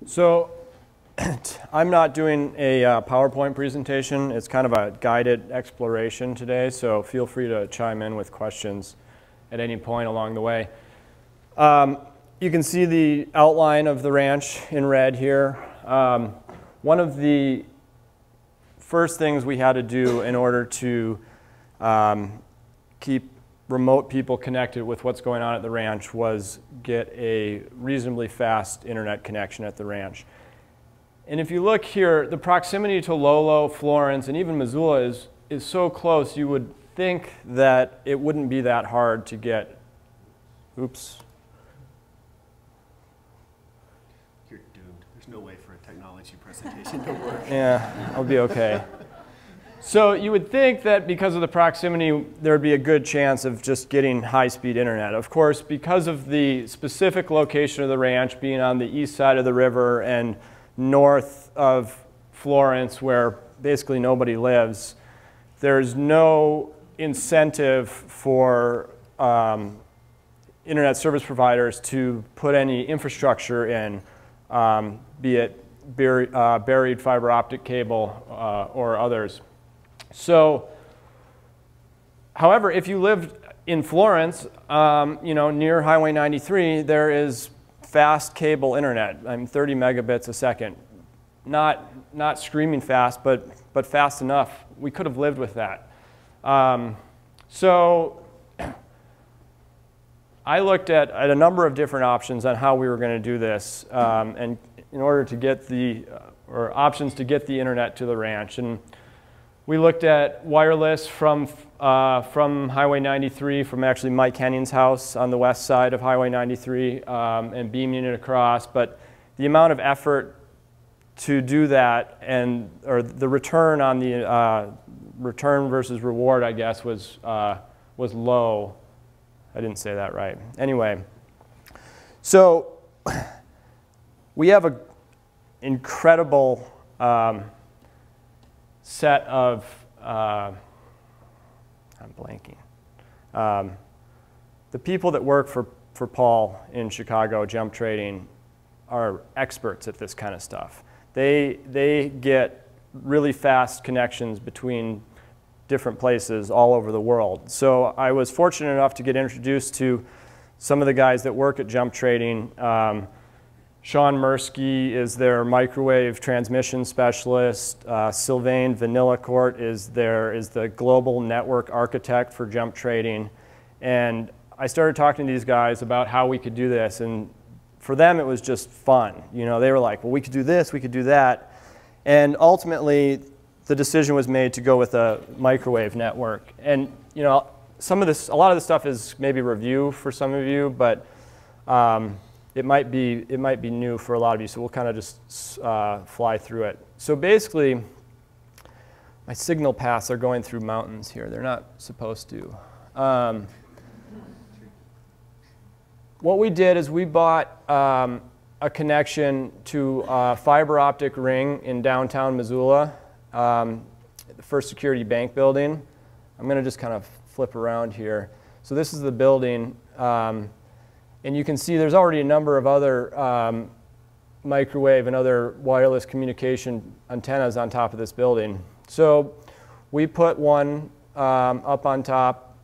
So I'm not doing a PowerPoint presentation. It's kind of a guided exploration today, so feel free to chime in with questions at any point along the way. You can see the outline of the ranch in red here. One of the first things we had to do in order to keep remote people connected with what's going on at the ranch was get a reasonably fast internet connection at the ranch. And if you look here, the proximity to Lolo, Florence, and even Missoula is so close, you would think that it wouldn't be that hard to get, oops. You're doomed. There's no way for a technology presentation to work. Yeah, I'll be okay. So you would think that because of the proximity, there would be a good chance of just getting high-speed internet. Of course, because of the specific location of the ranch being on the east side of the river and north of Florence, where basically nobody lives, there's no incentive for internet service providers to put any infrastructure in, be it buried fiber optic cable or others. So, however, if you lived in Florence, near Highway 93, there is fast cable internet. 30 megabits a second. Not screaming fast, but fast enough. We could have lived with that. So, I looked at a number of different options on how we were going to do this, and in order to get or options to get the internet to the ranch. And we looked at wireless from Highway 93, from actually Mike Henning's house on the west side of Highway 93, and beaming it across. But the amount of effort to do that, or the return on the return versus reward, I guess, was low. I didn't say that right. Anyway, so we have an incredible set of, I'm blanking. The people that work for Paul in Chicago, jump trading, are experts at this kind of stuff. They get really fast connections between different places all over the world. So I was fortunate enough to get introduced to some of the guys that work at jump trading. Sean Mursky is their microwave transmission specialist. Sylvain Vanillicourt is the global network architect for jump trading. And I started talking to these guys about how we could do this. And for them, it was just fun. They were like, well, we could do this, we could do that. And ultimately, the decision was made to go with a microwave network. And a lot of this stuff is maybe review for some of you, but it might be new for a lot of you, so we'll kind of just fly through it. So basically, my signal paths are going through mountains here. They're not supposed to. What we did is we bought a connection to a fiber optic ring in downtown Missoula, the First Security Bank building. I'm going to just kind of flip around here. So this is the building. And you can see there's already a number of other microwave and other wireless communication antennas on top of this building. So we put one up on top,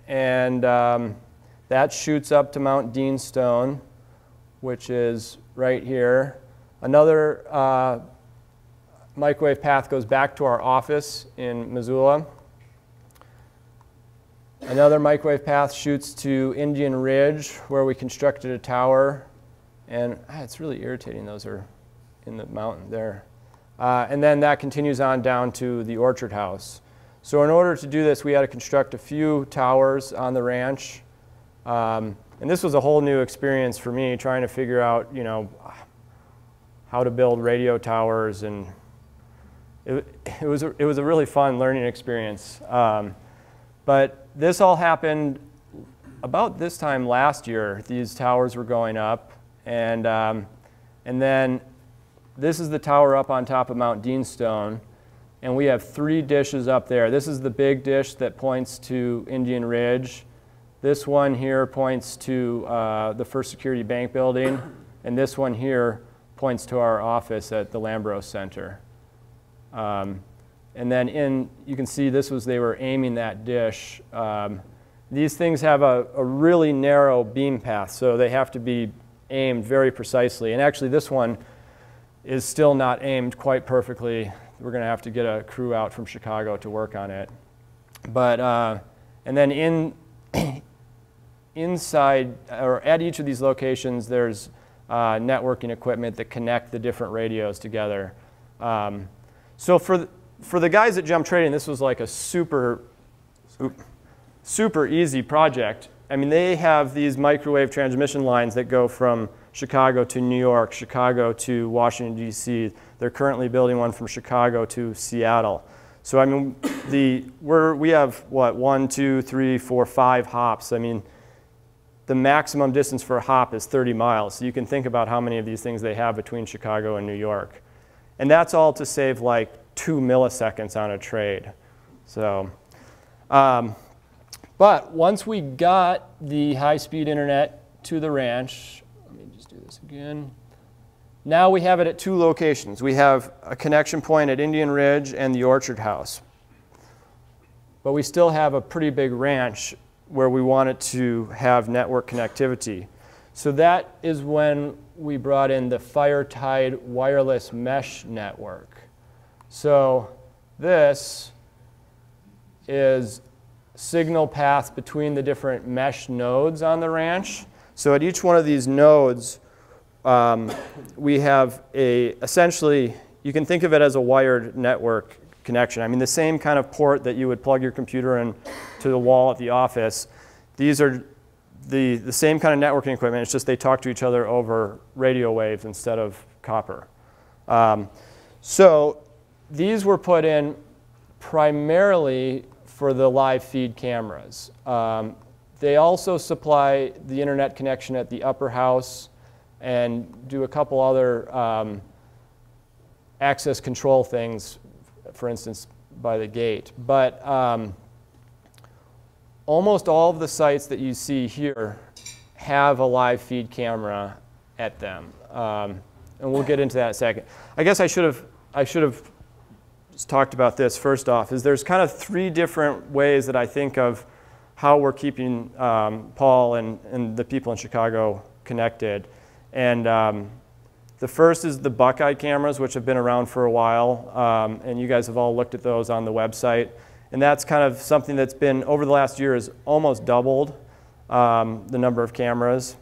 and that shoots up to Mount Deanstone, which is right here. Another microwave path goes back to our office in Missoula. Another microwave path shoots to Indian Ridge, where we constructed a tower. And it's really irritating, those are in the mountain there. And then that continues on down to the Orchard House. So in order to do this, we had to construct a few towers on the ranch. And this was a whole new experience for me, trying to figure out, how to build radio towers. And it was a really fun learning experience. But this all happened about this time last year. These towers were going up, and then this is the tower up on top of Mount Deanstone, and we have 3 dishes up there. This is the big dish that points to Indian Ridge. This one here points to the First Security Bank building, and this one here points to our office at the Lambros Center. And then you can see they were aiming that dish. These things have a really narrow beam path, so they have to be aimed very precisely. And actually this one is still not aimed quite perfectly. We're going to have to get a crew out from Chicago to work on it. But, and then inside, or at each of these locations, there's networking equipment that connect the different radios together. So for the guys at Jump Trading, this was like a super easy project. I mean, they have these microwave transmission lines that go from Chicago to New York, Chicago to Washington, D.C. They're currently building one from Chicago to Seattle. So I mean, we have, what, 1, 2, 3, 4, 5 hops. I mean, the maximum distance for a hop is 30 miles. So you can think about how many of these things they have between Chicago and New York. And that's all to save like 2 milliseconds on a trade. So, but once we got the high-speed internet to the ranch, let me just do this again. Now we have it at 2 locations. We have a connection point at Indian Ridge and the Orchard House. But we still have a pretty big ranch where we wanted to have network connectivity. So that is when we brought in the FireTide wireless mesh network. So this is signal path between the different mesh nodes on the ranch. So at each one of these nodes, we have essentially, you can think of it as a wired network connection. I mean, the same kind of port that you would plug your computer in to the wall at the office. These are the same kind of networking equipment. It's just they talk to each other over radio waves instead of copper. So these were put in primarily for the live feed cameras. They also supply the internet connection at the upper house and do a couple other access control things, for instance, by the gate. But almost all of the sites that you see here have a live feed camera at them. And we'll get into that in a second. I guess I should have just talked about this first off, is there's kind of 3 different ways that I think of how we're keeping Paul and the people in Chicago connected. And the first is the Buckeye cameras, which have been around for a while, and you guys have all looked at those on the website. And that's kind of something that's been, over the last year, has almost doubled the number of cameras.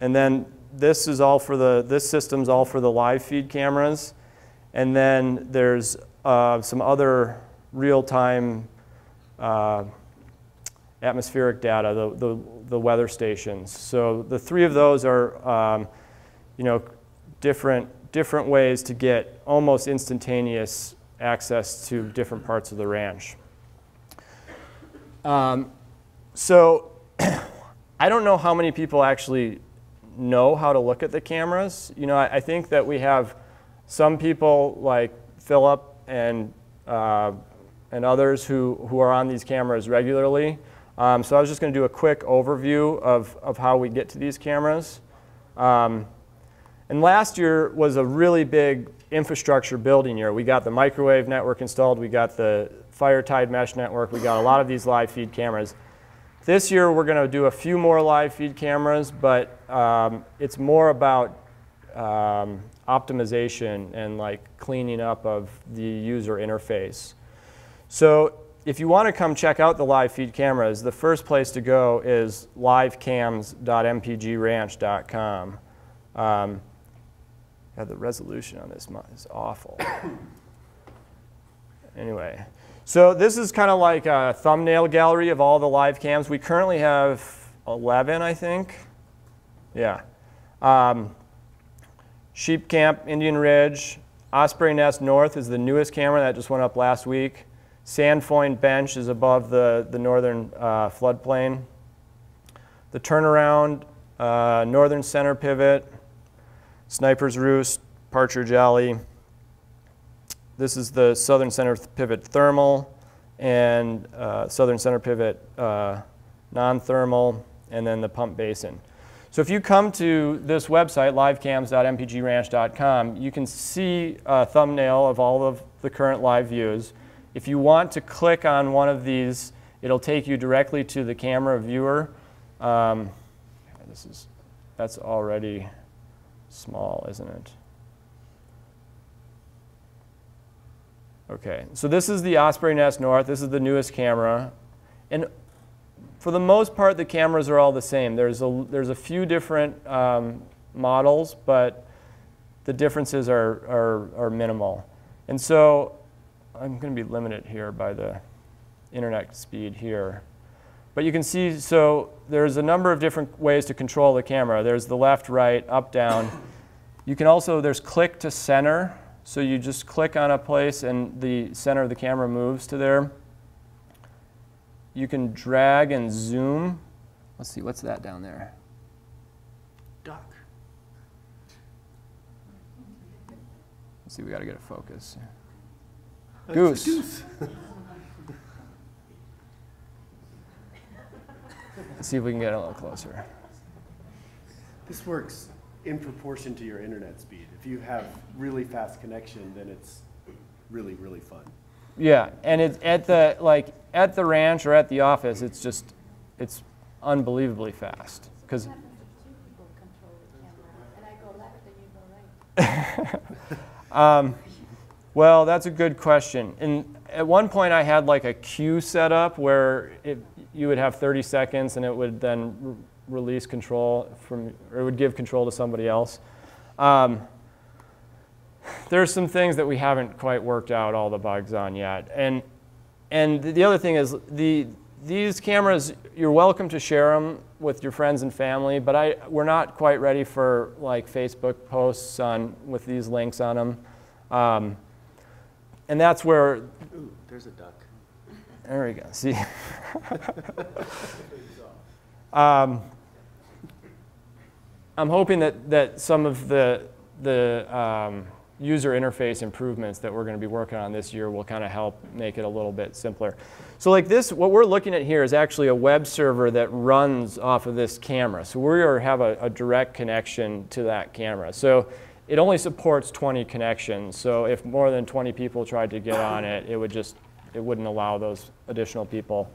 And then this system's all for the live feed cameras. And then there's some other real-time atmospheric data, the weather stations. So the 3 of those are, different ways to get almost instantaneous access to different parts of the ranch. So I don't know how many people actually know how to look at the cameras. I think that we have some people like Philip and others who are on these cameras regularly. So I was just going to do a quick overview of how we get to these cameras. And last year was a really big infrastructure building year. We got the microwave network installed. We got the FireTide mesh network. We got a lot of these live feed cameras. This year we're going to do a few more live feed cameras, but it's more about optimization and like cleaning up of the user interface. So if you want to come check out the live feed cameras, the first place to go is livecams.mpgranch.com. The resolution on this is awful. Anyway, so this is kind of like a thumbnail gallery of all the live cams. We currently have 11, I think. Yeah. Sheep Camp, Indian Ridge. Osprey Nest North is the newest camera that just went up last week. Sandfoin Bench is above the northern floodplain. The Turnaround, Northern Center Pivot, Sniper's Roost, Partridge Alley. This is the Southern Center Pivot Thermal and Southern Center Pivot non-thermal, and then the Pump Basin. So if you come to this website, livecams.mpgranch.com, you can see a thumbnail of all of the current live views. If you want to click on one of these, it'll take you directly to the camera viewer. That's already small, isn't it? Okay, so this is the Osprey Nest North. This is the newest camera. And for the most part, the cameras are all the same. There's a few different models, but the differences are minimal. And so I'm going to be limited here by the internet speed here. But you can see, so there's a number of different ways to control the camera. There's the left, right, up, down. You can also, there's click to center. So you just click on a place and the center of the camera moves to there. You can drag and zoom. Let's see, what's that down there? Duck. Let's see, we got to get a focus. That's Goose. a goose. Let's see if we can get a little closer. This works in proportion to your internet speed. If you have really fast connection, then it's really, really fun. Yeah, and it's at the ranch or at the office, it's unbelievably fast. Because What happens if two people control the camera, and I go left and you go right? Well, that's a good question. And at one point, I had like a queue set up where you would have 30 seconds, and it would then release control from, or it would give control to somebody else. There's some things that we haven't quite worked out all the bugs on yet. And the other thing is these cameras, you're welcome to share them with your friends and family, but we're not quite ready for like Facebook posts with these links on them. And that's where... Ooh, there's a duck. There we go. See? I'm hoping that some of the user interface improvements that we're going to be working on this year will kind of help make it a little bit simpler. So like this, what we're looking at here is actually a web server that runs off of this camera. So we have a direct connection to that camera. So it only supports 20 connections. So if more than 20 people tried to get on it, it wouldn't allow those additional people.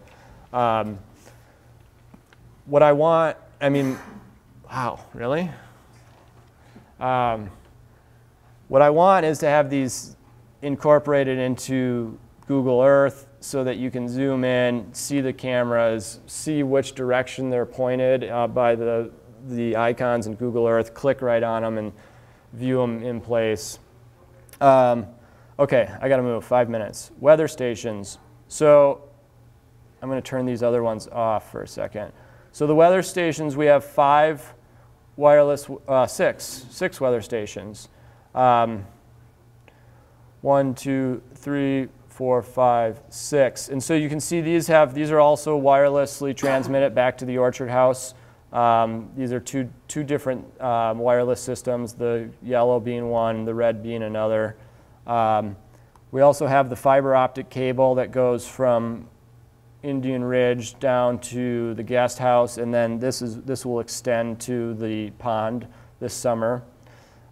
What I want, I mean, wow, really? What I want is to have these incorporated into Google Earth so that you can zoom in, see the cameras, see which direction they're pointed by the icons in Google Earth, click right on them and view them in place. Okay, I got to move, 5 minutes. Weather stations. So I'm going to turn these other ones off for a second. So the weather stations, we have 5 wireless, six weather stations. 1, 2, 3, 4, 5, 6. And so you can see these are also wirelessly transmitted back to the orchard house. These are two different wireless systems, the yellow being one, the red being another. We also have the fiber optic cable that goes from Indian Ridge down to the guest house, and then this will extend to the pond this summer.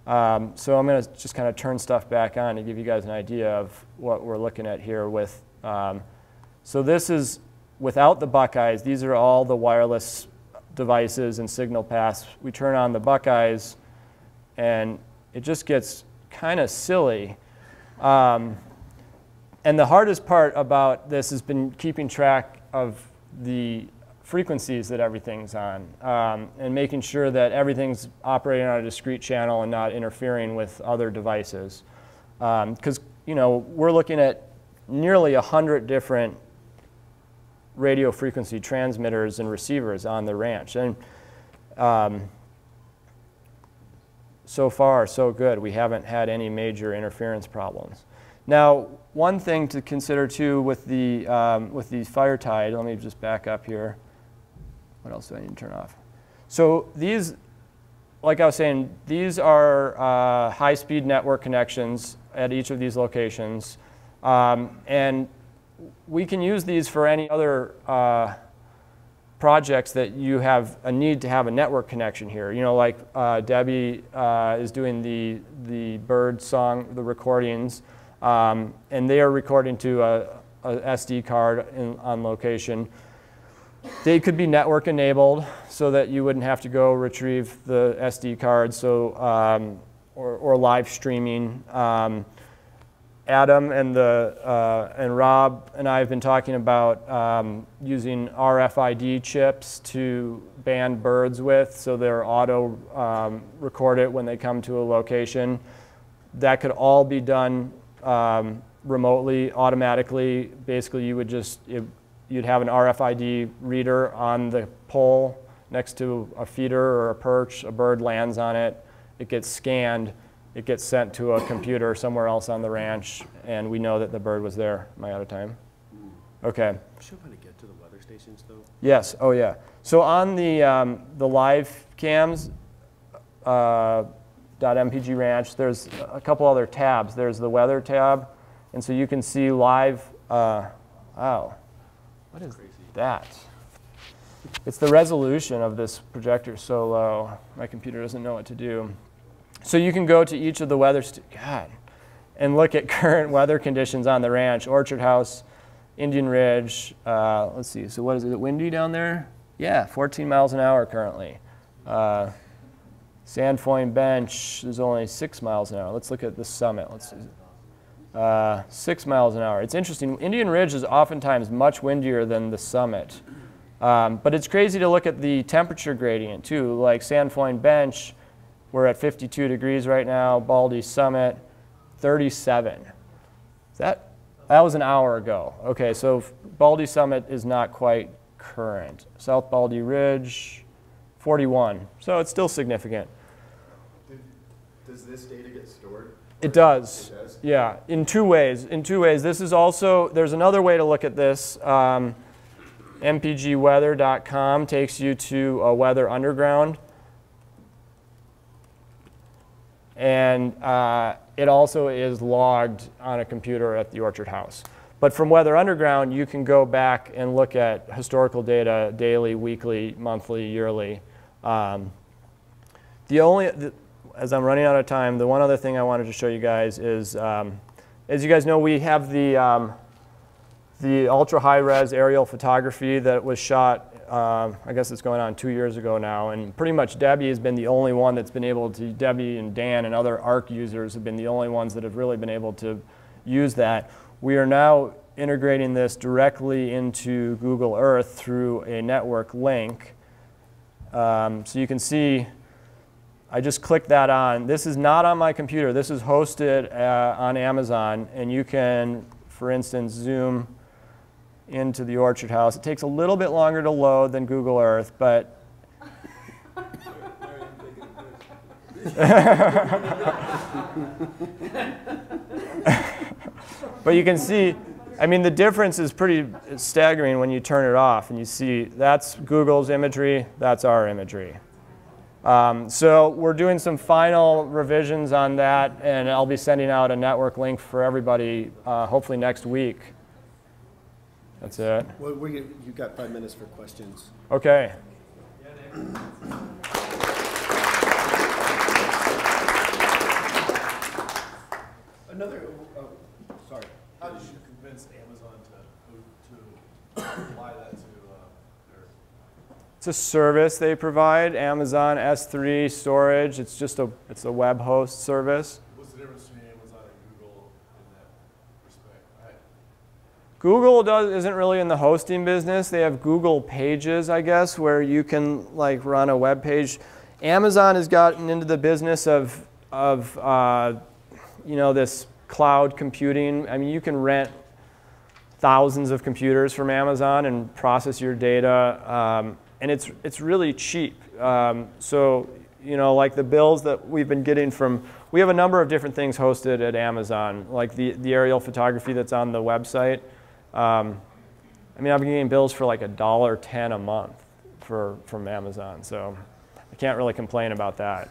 So I'm going to just kind of turn stuff back on to give you guys an idea of what we're looking at here with. So this is without the Buckeyes. These are all the wireless devices and signal paths. We turn on the Buckeyes, and it just gets kind of silly. And the hardest part about this has been keeping track of the frequencies that everything's on and making sure that everything's operating on a discrete channel and not interfering with other devices. Because we're looking at nearly 100 different radio frequency transmitters and receivers on the ranch. And so far, so good. We haven't had any major interference problems. Now, one thing to consider too with the fire tide, let me just back up here. What else do I need to turn off? So these, like I was saying, these are high-speed network connections at each of these locations. And we can use these for any other projects that you have a need to have a network connection here. You know, like Debbie is doing the bird song, the recordings, and they are recording to a SD card on location. They could be network enabled so that you wouldn't have to go retrieve the SD card, so, or live streaming. Adam and Rob and I have been talking about using RFID chips to band birds with, so they're auto record it when they come to a location. That could all be done remotely, automatically. Basically, you would just, you'd have an RFID reader on the pole next to a feeder or a perch. A bird lands on it. It gets scanned. It gets sent to a computer somewhere else on the ranch, and we know that the bird was there. Am I out of time? Okay. Should want to get to the weather stations, though. Yes. Oh, yeah. So on the Livecams .mpg ranch, there's a couple other tabs. There's the weather tab, and so you can see live. Wow. What is that? It's the resolution of this projector so low. My computer doesn't know what to do. So you can go to each of the weather, and look at current weather conditions on the ranch. Orchard House, Indian Ridge. Let's see. So what is it? Windy down there? Yeah, 14 miles an hour currently. Sandfoin Bench is only 6 miles an hour. Let's look at the summit. Let's see. 6 miles an hour. It's interesting. Indian Ridge is oftentimes much windier than the summit. But it's crazy to look at the temperature gradient too. Like Sandfoin Bench, we're at 52 degrees right now. Baldy Summit, 37. That was an hour ago. Okay, so Baldy Summit is not quite current. South Baldy Ridge, 41. So it's still significant. Does this data get stored? It does. It does? Yeah, in two ways. In two ways. This is also, there's another way to look at this. MPGweather.com takes you to a Weather Underground. And it also is logged on a computer at the Orchard House. But from Weather Underground, you can go back and look at historical data daily, weekly, monthly, yearly. As I'm running out of time, the one other thing I wanted to show you guys is, as you guys know, we have the ultra high-res aerial photography that was shot, I guess it's going on 2 years ago now, and pretty much Debbie has been the only one that's been able to, Debbie and Dan and other ARC users have been the only ones that have really been able to use that. We are now integrating this directly into Google Earth through a network link. So you can see, I just clicked that on. This is not on my computer. This is hosted on Amazon, and you can, for instance, zoom into the Orchard House. It takes a little bit longer to load than Google Earth, but but you can see, I mean, the difference is pretty staggering when you turn it off and you see that's Google's imagery, that's our imagery. So we're doing some final revisions on that, and I'll be sending out a network link for everybody hopefully next week. That's it. Well, you've got 5 minutes for questions. Okay. Another, sorry. How did you convince Amazon to apply that to their... It's a service they provide, Amazon S3 storage. It's just it's a web host service. What's the difference between Amazon and Google in that respect? Google isn't really in the hosting business. They have Google Pages, I guess, where you can like run a web page. Amazon has gotten into the business of you know, this cloud computing. I mean, you can rent thousands of computers from Amazon and process your data, and it's really cheap. So, you know, like the bills that we've been getting from, we have a number of different things hosted at Amazon, like the aerial photography that's on the website. I mean, I've been getting bills for like $1.10 a month from Amazon, so I can't really complain about that.